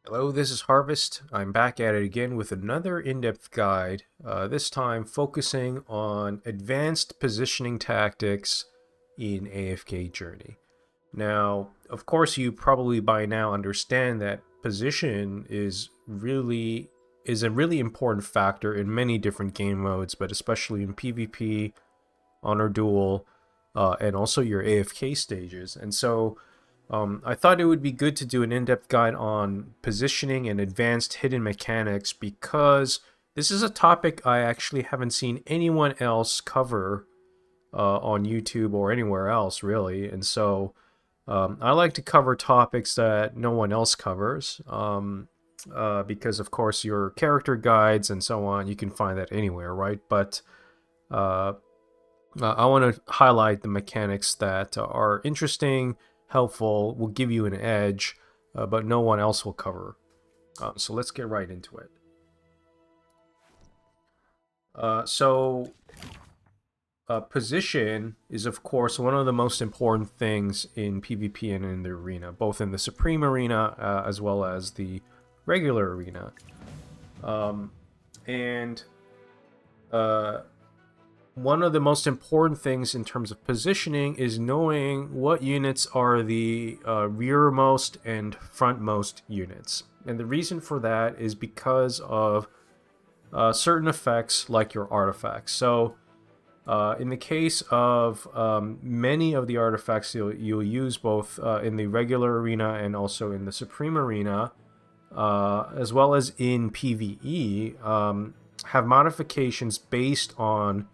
Hello, this is Harvest. I'm back at it again with another in-depth guide, this time focusing on advanced positioning tactics in AFK Journey. Now, of course, you probably by now understand that position is a really important factor in many different game modes, but especially in PvP, Honor Duel, and also your AFK stages. And so I thought it would be good to do an in-depth guide on positioning and advanced hidden mechanics because this is a topic I actually haven't seen anyone else cover on YouTube or anywhere else, really. And so I like to cover topics that no one else covers because, of course, your character guides and so on, you can find that anywhere, right? But uh, I want to highlight the mechanics that are interesting, helpful, will give you an edge, but no one else will cover. So let's get right into it. Position is, of course, one of the most important things in PvP and in the arena, both in the Supreme Arena as well as the regular arena. And one of the most important things in terms of positioning is knowing what units are the rearmost and frontmost units. And the reason for that is because of certain effects like your artifacts. So in the case of many of the artifacts you'll use both in the regular arena and also in the Supreme Arena, as well as in PvE, have modifications based on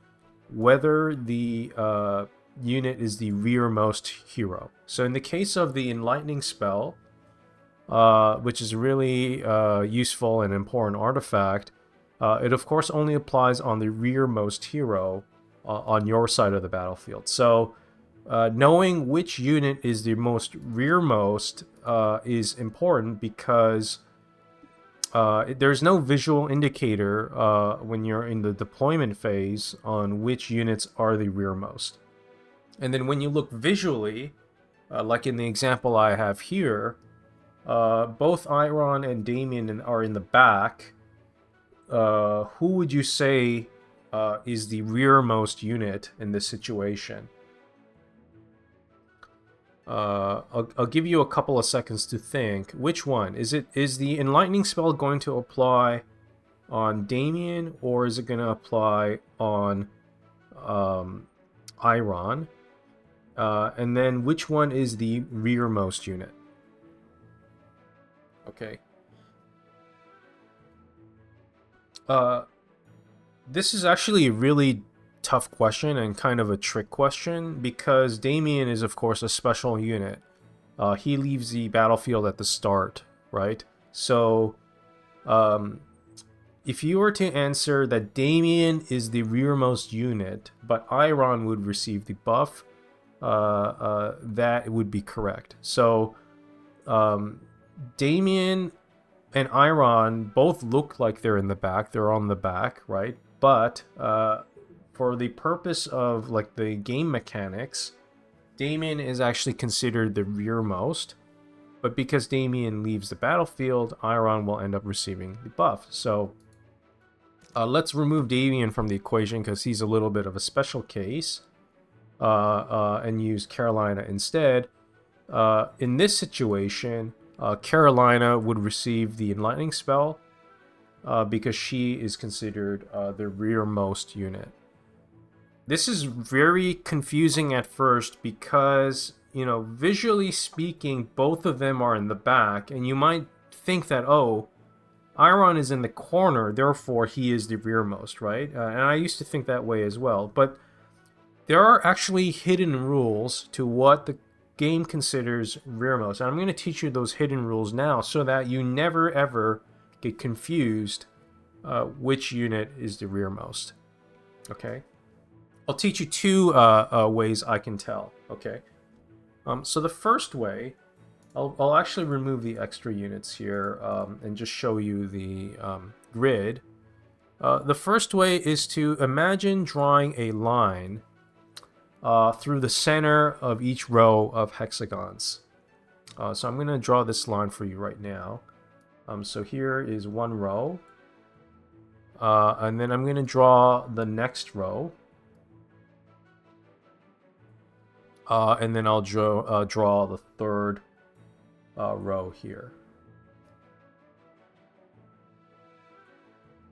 whether the unit is the rearmost hero. So in the case of the Enlightening spell, which is a really useful and important artifact, it of course only applies on the rearmost hero on your side of the battlefield. So knowing which unit is the most rearmost is important because there's no visual indicator when you're in the deployment phase on which units are the rearmost. And then when you look visually, like in the example I have here, both Iron and Damien are in the back. Who would you say is the rearmost unit in this situation? I'll give you a couple of seconds to think. Which one? Is the Enlightening spell going to apply on Damien, or is it going to apply on Iron? And then which one is the rearmost unit? Okay. This is actually a really tough question and kind of a trick question because Damien is, of course, a special unit. He leaves the battlefield at the start, right? So, if you were to answer that Damien is the rearmost unit, but Iron would receive the buff, that would be correct. So, Damien and Iron both look like they're in the back. They're on the back, right? But for the purpose of like the game mechanics, Damien is actually considered the rearmost. But because Damien leaves the battlefield, Iron will end up receiving the buff. So let's remove Damien from the equation because he's a little bit of a special case, and use Carolina instead. In this situation, Carolina would receive the Enlightening spell because she is considered the rearmost unit. This is very confusing at first because, you know, visually speaking, both of them are in the back, and you might think that, oh, Iron is in the corner, therefore he is the rearmost, right? And I used to think that way as well, but there are actually hidden rules to what the game considers rearmost. And I'm going to teach you those hidden rules now so that you never ever get confused which unit is the rearmost. Okay? I'll teach you two ways I can tell. Okay? So the first way, I'll actually remove the extra units here and just show you the grid. The first way is to imagine drawing a line through the center of each row of hexagons. So I'm going to draw this line for you right now. So here is one row. And then I'm going to draw the next row. And then I'll draw the third row here.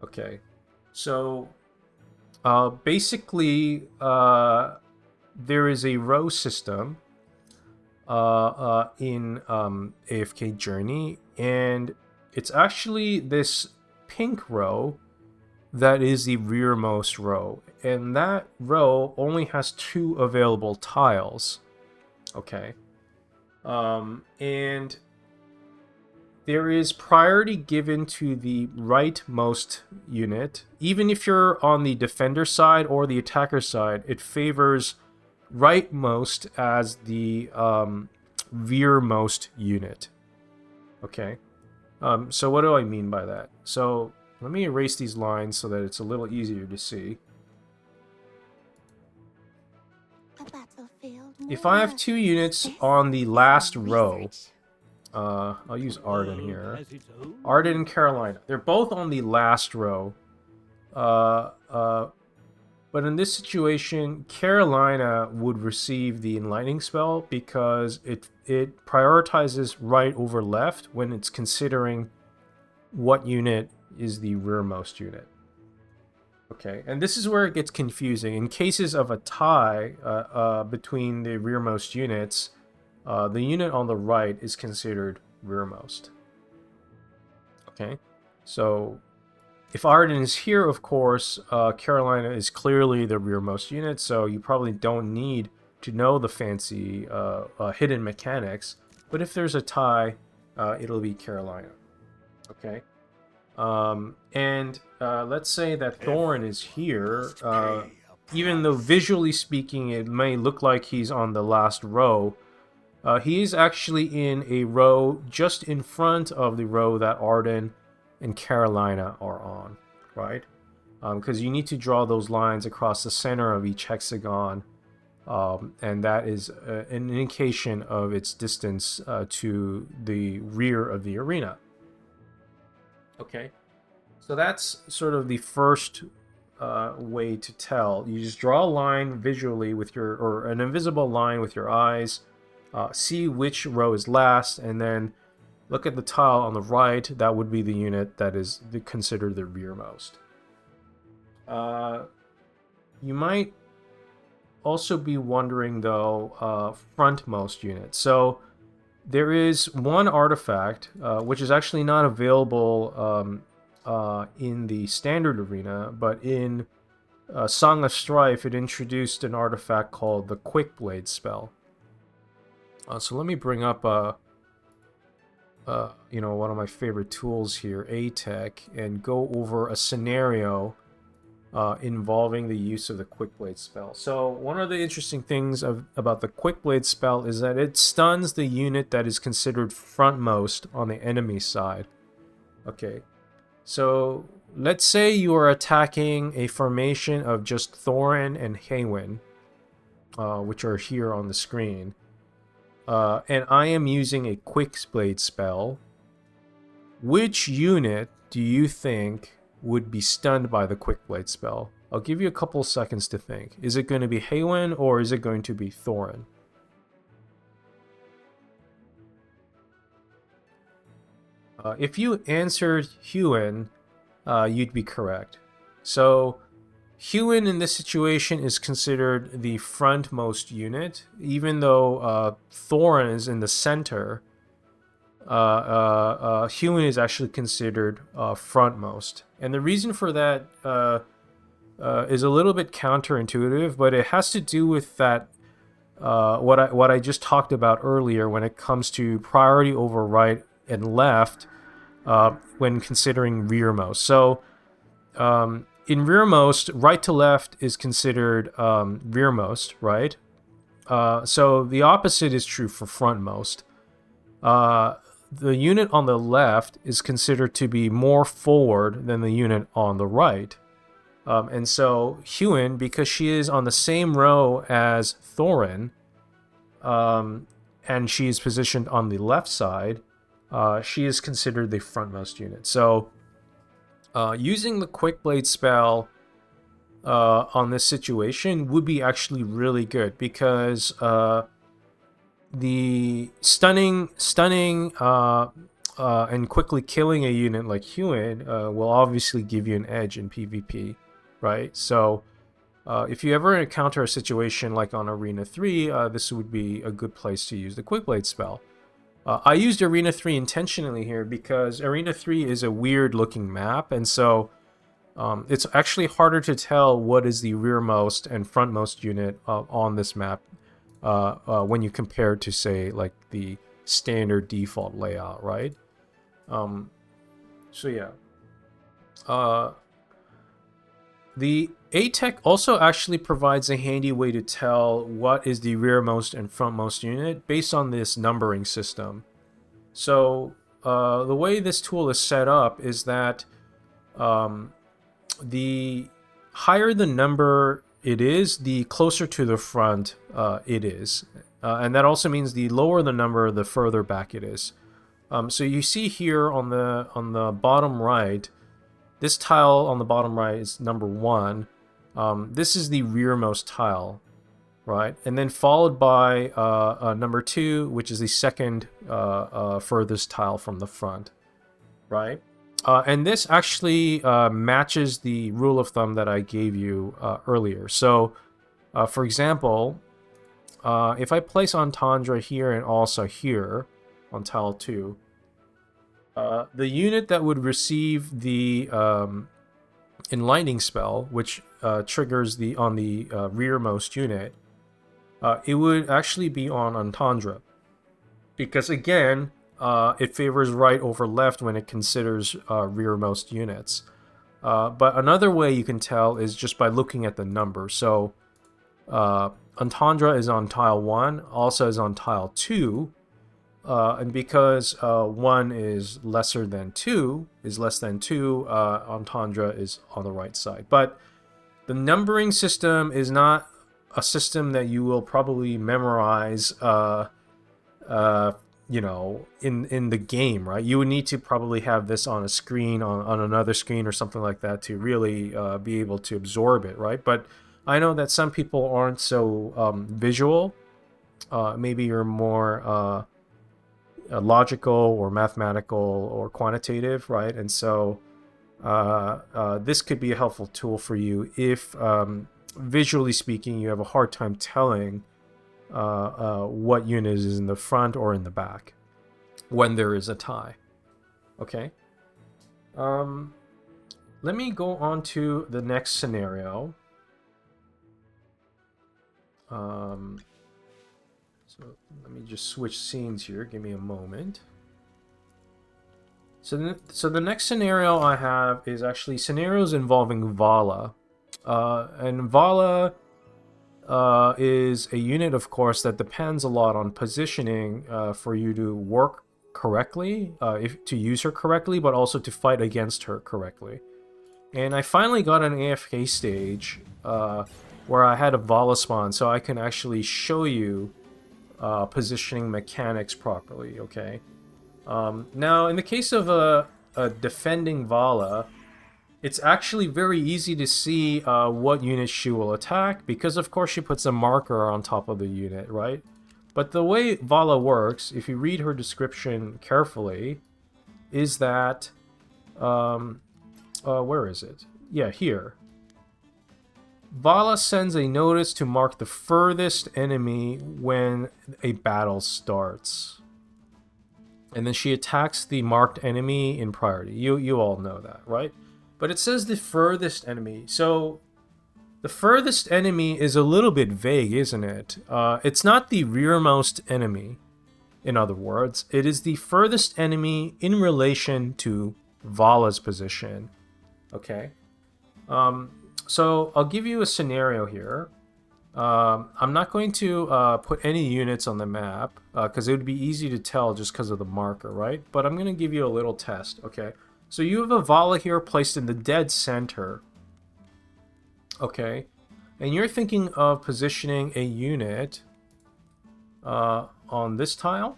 Okay, so basically there is a row system in AFK Journey, and it's actually this pink row that is the rearmost row, and that row only has 2 available tiles. Okay, and there is priority given to the rightmost unit. Even if you're on the defender side or the attacker side, it favors rightmost as the rearmost unit. Okay, so what do I mean by that? So let me erase these lines so that it's a little easier to see. If I have 2 units on the last row, I'll use Arden here. Arden and Carolina. They're both on the last row. But in this situation, Carolina would receive the Enlightening spell because it prioritizes right over left when it's considering what unit is the rearmost unit. Okay, and this is where it gets confusing. In cases of a tie between the rearmost units, the unit on the right is considered rearmost. Okay, so if Arden is here, of course, Carolina is clearly the rearmost unit, so you probably don't need to know the fancy hidden mechanics. But if there's a tie, it'll be Carolina. Okay. And let's say that Thorin is here. Even though visually speaking it may look like he's on the last row, he is actually in a row just in front of the row that Arden and Carolina are on, right? Because you need to draw those lines across the center of each hexagon, and that is an indication of its distance to the rear of the arena. Okay, so that's sort of the first way to tell. You just draw a line visually with your, or an invisible line with your eyes, see which row is last, and then look at the tile on the right. That would be the unit that is considered the rearmost. You might also be wondering, though, frontmost unit. So there is one artifact, which is actually not available in the standard arena, but in Song of Strife, it introduced an artifact called the Quickblade spell. So let me bring up one of my favorite tools here, A-Tech, and go over a scenario involving the use of the Quickblade spell. So one of the interesting things about the Quickblade spell is that it stuns the unit that is considered frontmost on the enemy side. Okay, so let's say you are attacking a formation of just Thorin and Haywin, which are here on the screen. And I am using a Quickblade spell. Which unit do you think would be stunned by the Quickblade spell? I'll give you a couple seconds to think. Is it going to be Haywin or is it going to be Thorin? If you answered Haywin, you'd be correct. So Haywin in this situation is considered the frontmost unit, even though Thorin is in the center. Haywin is actually considered frontmost, and the reason for that is a little bit counterintuitive, but it has to do with that what I just talked about earlier when it comes to priority over right and left when considering rearmost. So in rearmost, right to left is considered rearmost, right? So the opposite is true for frontmost. The unit on the left is considered to be more forward than the unit on the right. And so Haywin, because she is on the same row as Thorin, and she is positioned on the left side, she is considered the frontmost unit. So using the Quickblade spell on this situation would be actually really good, because the stunning and quickly killing a unit like Huan will obviously give you an edge in PvP, right? So if you ever encounter a situation like on Arena 3, this would be a good place to use the Quickblade spell. I used Arena 3 intentionally here because Arena 3 is a weird looking map, and so it's actually harder to tell what is the rearmost and frontmost unit on this map when you compare to, say, like the standard default layout, right? So yeah. The A-Tech also actually provides a handy way to tell what is the rearmost and frontmost unit based on this numbering system. So the way this tool is set up is that the higher the number it is, the closer to the front it is. And that also means the lower the number, the further back it is. So you see here on the bottom right, this tile on the bottom right is number 1. This is the rearmost tile, right? And then followed by number 2, which is the second furthest tile from the front, right? And this actually matches the rule of thumb that I gave you earlier. So, for example, if I place Entendre here and also here on tile 2, the unit that would receive the Enlightening spell, which triggers on the rearmost unit, it would actually be on Entendre, because again, it favors right over left when it considers rearmost units. But another way you can tell is just by looking at the number. So Entendre is on tile 1, also is on tile 2, and because 1 is lesser than 2, is less than 2, Entendre is on the right side. But the numbering system is not a system that you will probably memorize you know, in the game, right? You would need to probably have this on a screen, on another screen or something like that to really be able to absorb it, right? But I know that some people aren't so visual. Maybe you're more logical or mathematical or quantitative, right? And so this could be a helpful tool for you if, visually speaking, you have a hard time telling what unit is in the front or in the back when there is a tie. Okay. Let me go on to the next scenario. So let me just switch scenes here. Give me a moment. So the next scenario I have is actually scenarios involving Vala. And Vala is a unit, of course, that depends a lot on positioning for you to work correctly, to use her correctly, but also to fight against her correctly. And I finally got an AFK stage where I had a Vala spawn, so I can actually show you positioning mechanics properly, okay? Now, in the case of a defending Vala, it's actually very easy to see what unit she will attack, because of course she puts a marker on top of the unit, right? But the way Vala works, if you read her description carefully, is that... where is it? Yeah, here. Vala sends a notice to mark the furthest enemy when a battle starts. And then she attacks the marked enemy in priority. You all know that, right? But it says the furthest enemy. So the furthest enemy is a little bit vague, isn't it? It's not the rearmost enemy, in other words. It is the furthest enemy in relation to Vala's position. Okay? So I'll give you a scenario here. I'm not going to put any units on the map because it would be easy to tell just because of the marker, right? But I'm going to give you a little test, okay? So you have a Vala here placed in the dead center, okay? And you're thinking of positioning a unit on this tile.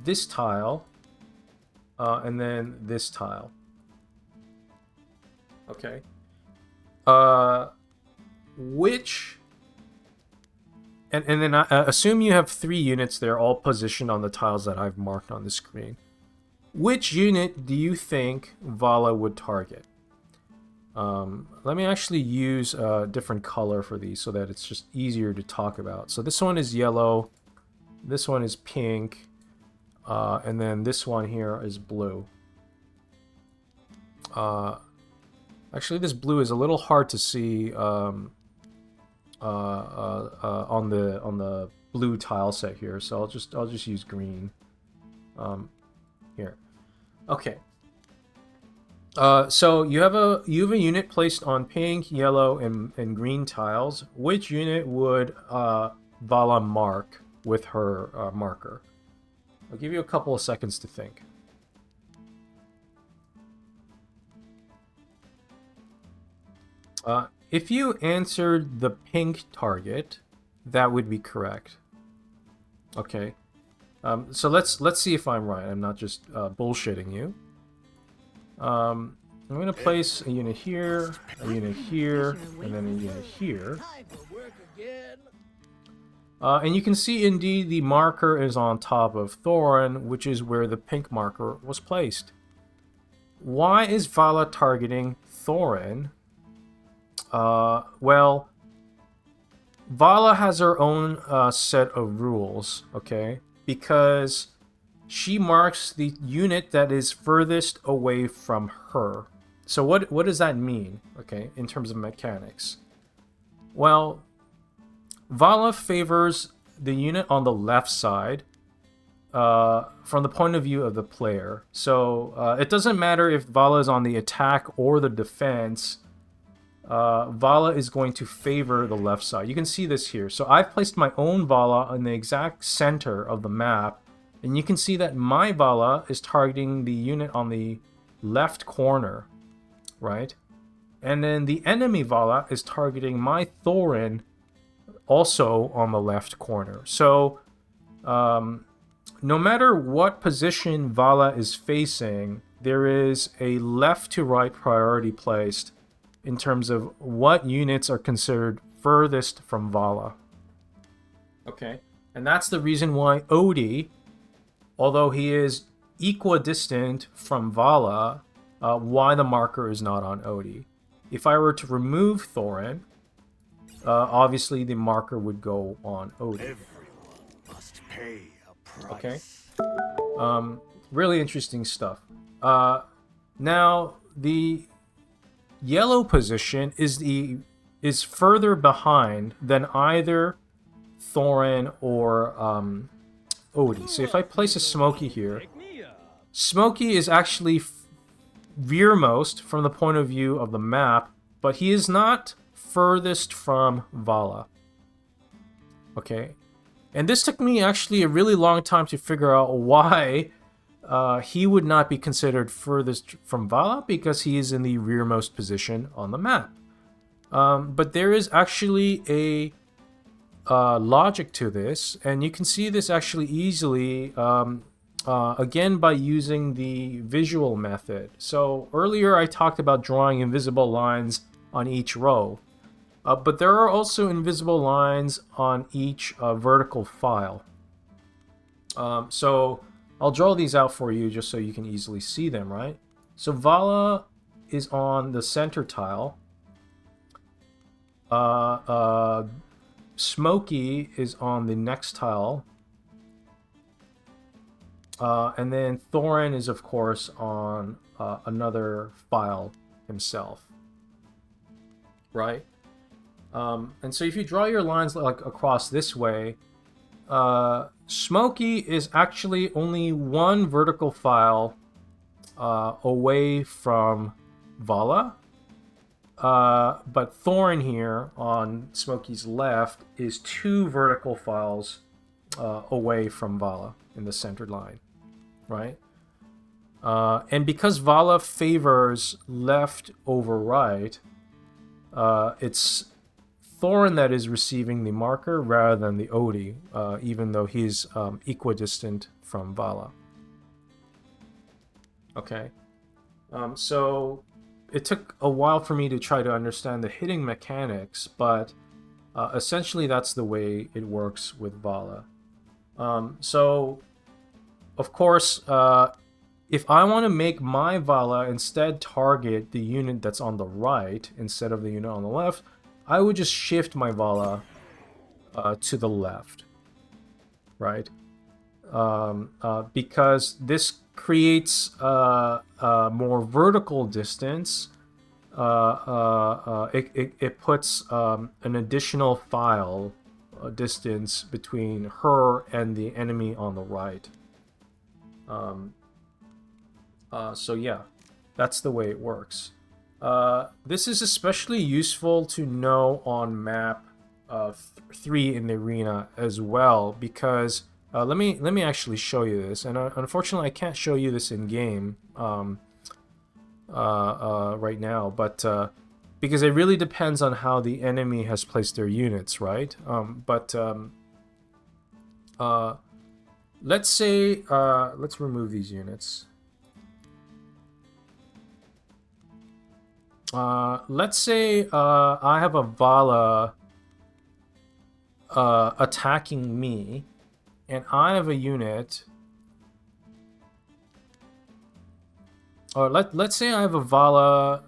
this tile, and then this tile. Okay. Which... And then assume you have 3 units there, all positioned on the tiles that I've marked on the screen. Which unit do you think Vala would target? Let me actually use a different color for these so that it's just easier to talk about. So this one is yellow, this one is pink, and then this one here is blue. Actually, this blue is a little hard to see on the blue tile set here, so I'll just use green. Here. Okay. So you have a unit placed on pink, yellow, and green tiles. Which unit would Vala mark with her marker? I'll give you a couple of seconds to think. If you answered the pink target, that would be correct. Okay. So let's see if I'm right. I'm not just bullshitting you. I'm going to place a unit here, a unit here, and then a unit here. And you can see indeed the marker is on top of Thorin, which is where the pink marker was placed. Why is Vala targeting Thorin? Well, Vala has her own set of rules, okay? Because she marks the unit that is furthest away from her. So what does that mean, okay, in terms of mechanics? Well, Vala favors the unit on the left side from the point of view of the player. So it doesn't matter if Vala is on the attack or the defense. Vala is going to favor the left side. You can see this here. So I've placed my own Vala in the exact center of the map, and you can see that my Vala is targeting the unit on the left corner, right? And then the enemy Vala is targeting my Thorin also on the left corner. So no matter what position Vala is facing, there is a left to right priority placed in terms of what units are considered furthest from Vala. Okay, and that's the reason why Odie, although he is equidistant from Vala, why the marker is not on Odie. If I were to remove Thorin, obviously the marker would go on Odie. Everyone must pay a price. Okay. Really interesting stuff. Now the yellow position is further behind than either Thorin or Odie. So if I place a Smokey here, Smokey is actually rearmost from the point of view of the map, but he is not furthest from Vala. Okay, and this took me actually a really long time to figure out why he would not be considered furthest from Vala, because he is in the rearmost position on the map. But there is actually a logic to this, and you can see this actually easily again by using the visual method. So earlier I talked about drawing invisible lines on each row, but there are also invisible lines on each vertical file. So I'll draw these out for you just so you can easily see them, right? So Vala is on the center tile. Smokey is on the next tile. And then Thorin is, of course, on another file himself. Right? And so if you draw your lines like across this way, Smokey is actually only one vertical file away from Vala. But Thorin here on Smokey's left is 2 vertical files away from Vala in the centered line, right? And because Vala favors left over right, it's Thorin that is receiving the marker rather than the Odie, even though he's equidistant from Vala. Okay, so it took a while for me to try to understand the hitting mechanics, but essentially that's the way it works with Vala. So, of course, if I want to make my Vala instead target the unit that's on the right instead of the unit on the left, I would just shift my Vala to the left, right? Because this creates more vertical distance. It puts an additional file distance between her and the enemy on the right. So yeah, that's the way it works. This is especially useful to know on map 3 in the arena as well, because let me actually show you this. And unfortunately, I can't show you this in game right now, but because it really depends on how the enemy has placed their units, right? Let's say let's remove these units. Let's say I have a Vala attacking me, and I have a unit. Or let's say I have a Vala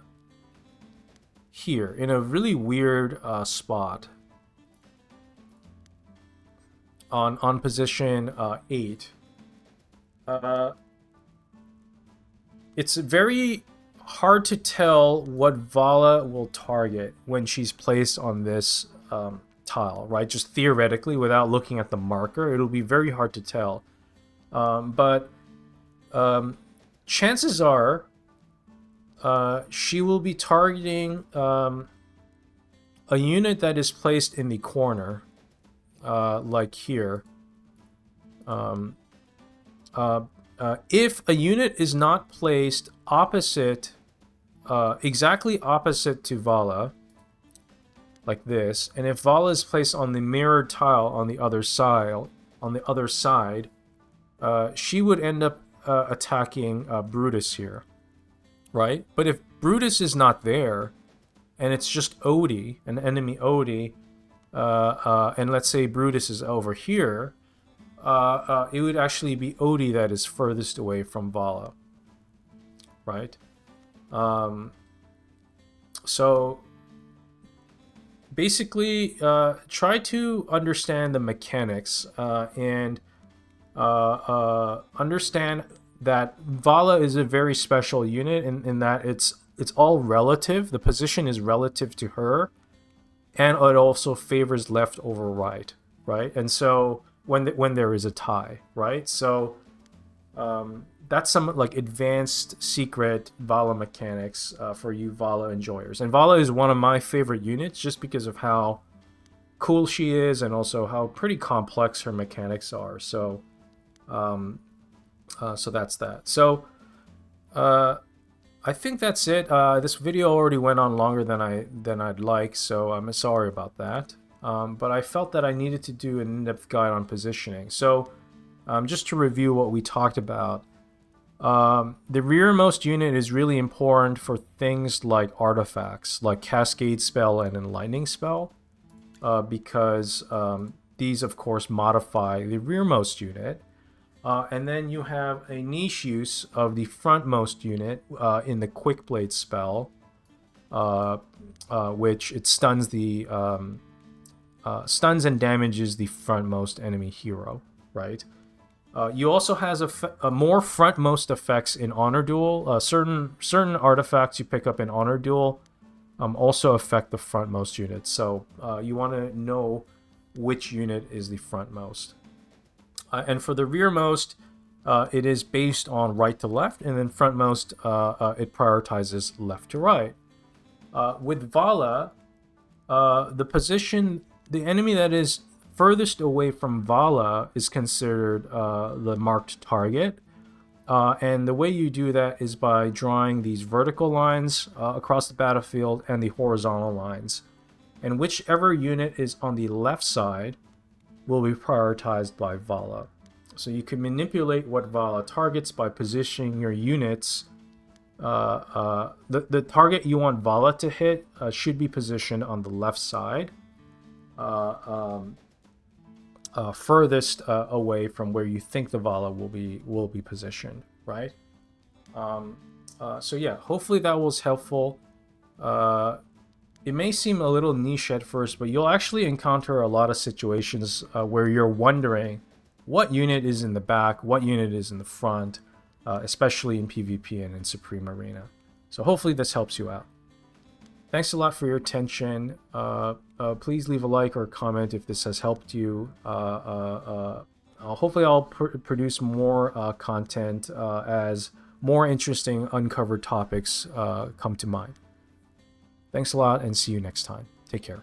here in a really weird spot on position 8. It's very hard to tell what Vala will target when she's placed on this tile, right? Just theoretically, without looking at the marker, it'll be very hard to tell. But chances are she will be targeting a unit that is placed in the corner, like here. If a unit is not placed opposite, exactly opposite to Vala, like this, and if Vala is placed on the mirrored tile on the other side, she would end up attacking Brutus here, right? But if Brutus is not there, and it's just Odie, an enemy Odie, and let's say Brutus is over here, it would actually be Odie that is furthest away from Vala, right? So basically, try to understand the mechanics and understand that Vala is a very special unit in that it's all relative. The position is relative to her, and it also favors left over right, right? And so when there is a tie, right? So that's some like advanced secret Vala mechanics for you Vala enjoyers. And Vala is one of my favorite units just because of how cool she is and also how pretty complex her mechanics are. So so that's that. So I think that's it. This video already went on longer than I'd like, so I'm sorry about that. But I felt that I needed to do an in-depth guide on positioning. So just to review what we talked about, the rearmost unit is really important for things like artifacts, like Cascade spell and Enlightening spell, because these, of course, modify the rearmost unit. And then you have a niche use of the frontmost unit in the Quickblade spell, which it stuns stuns and damages the frontmost enemy hero, right? You also has a more frontmost effects in Honor Duel. Certain artifacts you pick up in Honor Duel also affect the frontmost unit. So you want to know which unit is the frontmost. And for the rearmost, it is based on right to left, and then frontmost, it prioritizes left to right. With Vala, the enemy that is furthest away from Vala is considered the marked target. And the way you do that is by drawing these vertical lines across the battlefield and the horizontal lines and whichever unit is on the left side will be prioritized by Vala. So you can manipulate what Vala targets by positioning your units. The target you want Vala to hit should be positioned on the left side, furthest away from where you think the Vala will be positioned, right? So yeah, hopefully that was helpful. It may seem a little niche at first, but you'll actually encounter a lot of situations where you're wondering what unit is in the back, what unit is in the front, especially in PvP and in Supreme Arena. So hopefully this helps you out. Thanks a lot for your attention. Please leave a like or a comment if this has helped you. Hopefully I'll produce more content as more interesting uncovered topics come to mind. Thanks a lot and see you next time. Take care.